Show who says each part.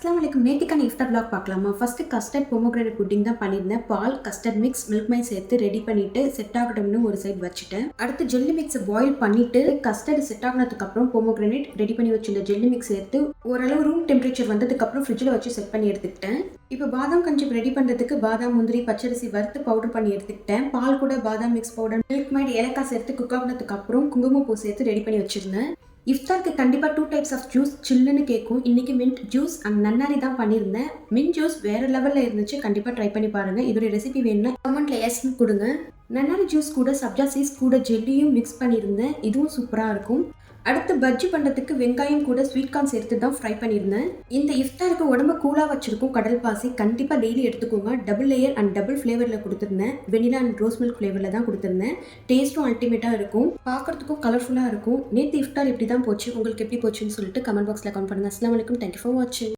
Speaker 1: அஸ்ஸலாமு அலைக்கும். நேத்திக்கான இஃப்தார் vlog பார்க்கலாமா? ஃபர்ஸ்ட் கஸ்டர்ட் பொமோகிரானேட் புட்டிங் தான் பண்ணியிருந்தேன். பால், கஸ்டர்ட் மிக்ஸ், மில்க் மைட் சேர்த்து ரெடி பண்ணிட்டு செட் ஆகட்டும்னு ஒரு சைடு வச்சுட்டேன். அடுத்து ஜெல்லி மிக்ஸை பாயில் பண்ணிட்டு கஸ்டர்ட் செட் ஆகினதுக்கு அப்புறம் பொமோகிரானேட் ரெடி பண்ணி வச்சிருந்த ஜெல்லி மிக்ஸ் சேர்த்து ஓரளவு ரூம் டெம்பரேச்சர் வந்ததுக்கு அப்புறம் ஃப்ரிட்ஜில் வச்சு செட் பண்ணி எடுத்துக்கிட்டேன். இப்போ பாதாம் கஞ்சி ரெடி பண்ணுறதுக்கு பாதாம், முந்திரி, பச்சரிசி வறுத்து பவுடர் பண்ணி எடுத்துக்கிட்டேன். பால் கூட பாதாம் மிக்ஸ் பவுடர், மில்க் மைட், ஏலக்காய் சேர்த்து குக் ஆகினதுக்கு அப்புறம் குங்குமப்பூ சேர்த்து ரெடி பண்ணி வச்சிருந்தேன். இஃப்தாருக்கு கண்டிப்பாக 2 டைப்ஸ் ஆஃப் ஜூஸ் சில்லுன்னு கேட்கும். இன்றைக்கி மின்ட் ஜூஸ் அண்ட் நன்னாரி தான் பண்ணியிருந்தேன். மின்ட் ஜூஸ் வேறு லெவலில் இருந்துச்சு. கண்டிப்பாக ட்ரை பண்ணி பாருங்கள். இதோடைய ரெசிபி வேணும்னா கமெண்ட்டில் எஸ்ன்னு கொடுங்க. நன்னாரி ஜூஸ் கூட சப்ஜா சீஸ் கூட ஜெல்லியும் மிக்ஸ் பண்ணியிருந்தேன். இதுவும் சூப்பராக இருக்கும். அடுத்து பஜ்ஜி பண்ணுறதுக்கு வெங்காயம் கூட ஸ்வீட் கார்ன் சேர்த்து தான் ஃப்ரை பண்ணியிருந்தேன். இந்த இஃப்தாருக்கு உடம்பு கூலாக வச்சிருக்கும் கடல் பாசி கண்டிப்பாக டெய்லி எடுத்துக்கோங்க. டபுள் லேயர் அண்ட் டபுள் ஃப்ளேவரில் கொடுத்துருந்தேன். வெனிலா அண்ட் ரோஸ் மில்க் ஃப்ளேவரில் தான் கொடுத்துருந்தேன். டேஸ்ட்டும் அல்டிமேட்டாக இருக்கும், பார்க்குறதுக்கும் கலர்ஃபுல்லாக இருக்கும். நேற்று இஃப்தார் எப்படி தான் போச்சு, உங்களுக்கு எப்படி போச்சுன்னு சொல்லிட்டு கமெண்ட் பாக்ஸில் கமெண்ட் பண்ணுங்கள். அஸ்ஸலாமு அலைக்கும். தேங்க்யூ ஃபார் வாட்சிங்.